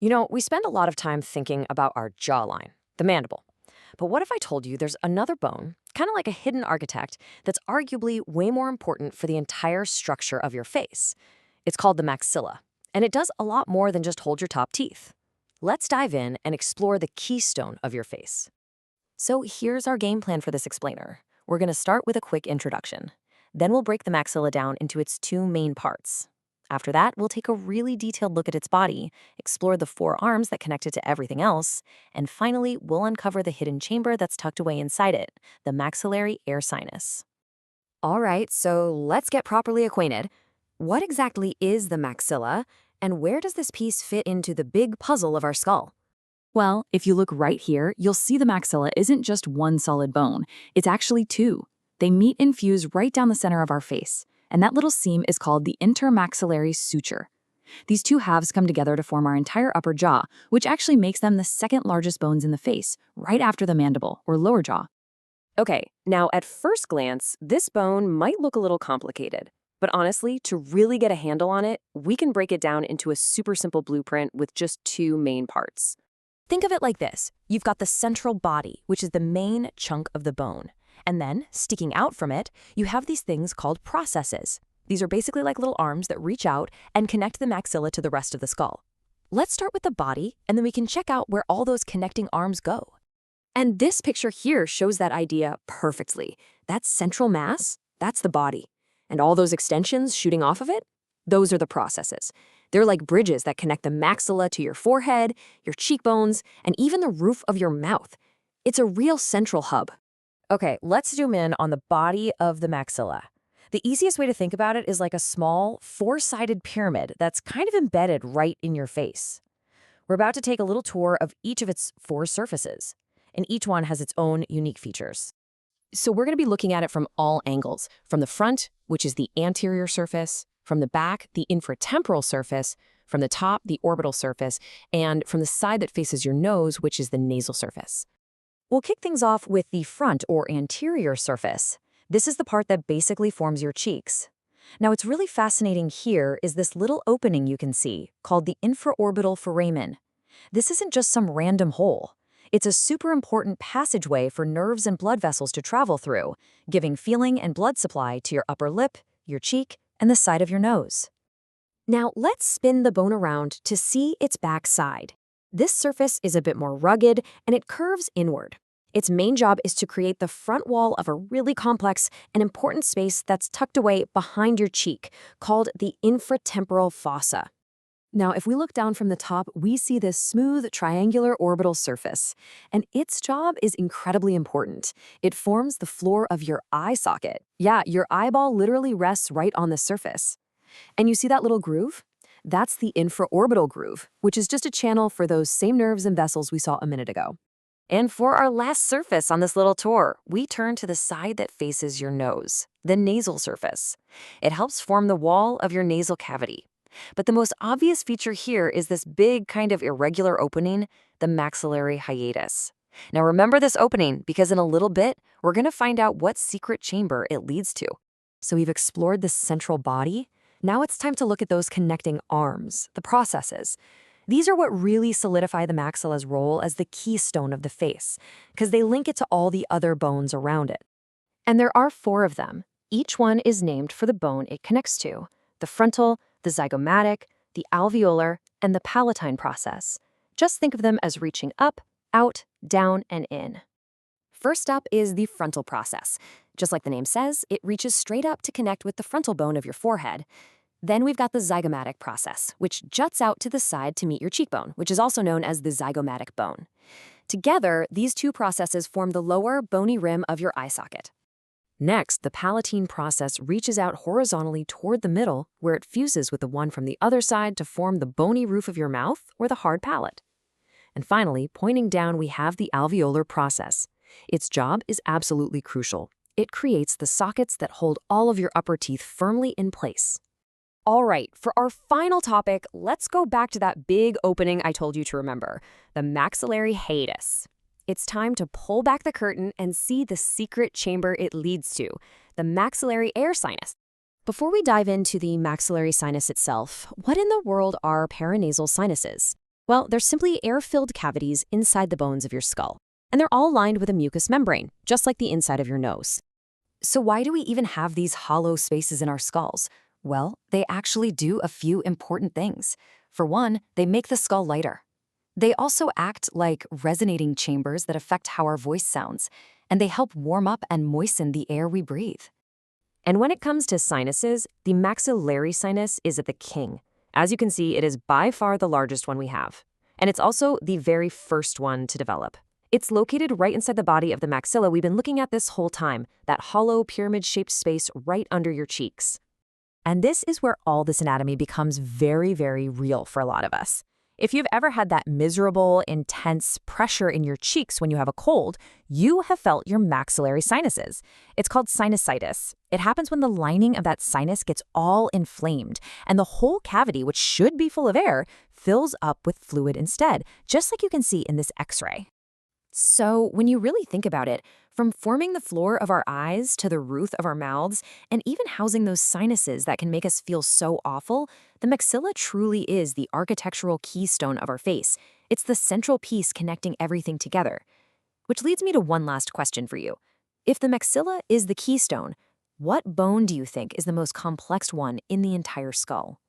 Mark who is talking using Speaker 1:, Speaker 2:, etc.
Speaker 1: We spend a lot of time thinking about our jawline, the mandible. But what if I told you there's another bone, kind of like a hidden architect, that's arguably way more important for the entire structure of your face? It's called the maxilla, and it does a lot more than just hold your top teeth. Let's dive in and explore the keystone of your face. So here's our game plan for this explainer. We're going to start with a quick introduction. Then we'll break the maxilla down into its two main parts. After that, we'll take a really detailed look at its body, explore the four arms that connect it to everything else, and finally, we'll uncover the hidden chamber that's tucked away inside it, the maxillary air sinus. All right, so let's get properly acquainted. What exactly is the maxilla, and where does this piece fit into the big puzzle of our skull?
Speaker 2: Well, if you look right here, you'll see the maxilla isn't just one solid bone. It's actually two. They meet and fuse right down the center of our face, and that little seam is called the intermaxillary suture. These two halves come together to form our entire upper jaw, which actually makes them the second largest bones in the face, right after the mandible, or lower jaw.
Speaker 1: Okay, now at first glance, this bone might look a little complicated. But honestly, to really get a handle on it, we can break it down into a super simple blueprint with just two main parts. Think of it like this. You've got the central body, which is the main chunk of the bone. And then, sticking out from it, you have these things called processes. These are basically like little arms that reach out and connect the maxilla to the rest of the skull. Let's start with the body, and then we can check out where all those connecting arms go. And this picture here shows that idea perfectly. That central mass, that's the body. And all those extensions shooting off of it, those are the processes. They're like bridges that connect the maxilla to your forehead, your cheekbones, and even the roof of your mouth. It's a real central hub. Okay, let's zoom in on the body of the maxilla. The easiest way to think about it is like a small, four-sided pyramid that's kind of embedded right in your face. We're about to take a little tour of each of its four surfaces, and each one has its own unique features. So we're going to be looking at it from all angles, from the front, which is the anterior surface, from the back, the infratemporal surface, from the top, the orbital surface, and from the side that faces your nose, which is the nasal surface. We'll kick things off with the front or anterior surface. This is the part that basically forms your cheeks. Now, what's really fascinating here is this little opening you can see, called the infraorbital foramen. This isn't just some random hole. It's a super important passageway for nerves and blood vessels to travel through, giving feeling and blood supply to your upper lip, your cheek, and the side of your nose. Now, let's spin the bone around to see its back side. This surface is a bit more rugged, and it curves inward. Its main job is to create the front wall of a really complex and important space that's tucked away behind your cheek, called the infratemporal fossa. Now, if we look down from the top, we see this smooth, triangular orbital surface, and its job is incredibly important. It forms the floor of your eye socket. Yeah, your eyeball literally rests right on the surface. And you see that little groove? That's the infraorbital groove, which is just a channel for those same nerves and vessels we saw a minute ago. And for our last surface on this little tour, we turn to the side that faces your nose, the nasal surface. It helps form the wall of your nasal cavity. But the most obvious feature here is this big kind of irregular opening, the maxillary hiatus. Now remember this opening because in a little bit, we're going to find out what secret chamber it leads to. So we've explored the central body. Now it's time to look at those connecting arms, the processes. These are what really solidify the maxilla's role as the keystone of the face, because they link it to all the other bones around it. And there are four of them. Each one is named for the bone it connects to: the frontal, the zygomatic, the alveolar, and the palatine process. Just think of them as reaching up, out, down, and in. First up is the frontal process. Just like the name says, it reaches straight up to connect with the frontal bone of your forehead. Then we've got the zygomatic process, which juts out to the side to meet your cheekbone, which is also known as the zygomatic bone. Together, these two processes form the lower, bony rim of your eye socket. Next, the palatine process reaches out horizontally toward the middle, where it fuses with the one from the other side to form the bony roof of your mouth or the hard palate. And finally, pointing down, we have the alveolar process. Its job is absolutely crucial. It creates the sockets that hold all of your upper teeth firmly in place. All right, for our final topic, let's go back to that big opening I told you to remember, the maxillary hiatus. It's time to pull back the curtain and see the secret chamber it leads to, the maxillary air sinus. Before we dive into the maxillary sinus itself, what in the world are paranasal sinuses? Well, they're simply air-filled cavities inside the bones of your skull. And they're all lined with a mucous membrane, just like the inside of your nose.
Speaker 2: So why do we even have these hollow spaces in our skulls? Well, they actually do a few important things. For one, they make the skull lighter. They also act like resonating chambers that affect how our voice sounds, and they help warm up and moisten the air we breathe.
Speaker 1: And when it comes to sinuses, the maxillary sinus is the king. As you can see, it is by far the largest one we have. And it's also the very first one to develop. It's located right inside the body of the maxilla we've been looking at this whole time, that hollow pyramid-shaped space right under your cheeks. And this is where all this anatomy becomes very, very real for a lot of us. If you've ever had that miserable, intense pressure in your cheeks when you have a cold, you have felt your maxillary sinuses. It's called sinusitis. It happens when the lining of that sinus gets all inflamed, and the whole cavity, which should be full of air, fills up with fluid instead, just like you can see in this X-ray. So when you really think about it, from forming the floor of our eyes to the roof of our mouths, and even housing those sinuses that can make us feel so awful, the maxilla truly is the architectural keystone of our face. It's the central piece connecting everything together. Which leads me to one last question for you. If the maxilla is the keystone, what bone do you think is the most complex one in the entire skull?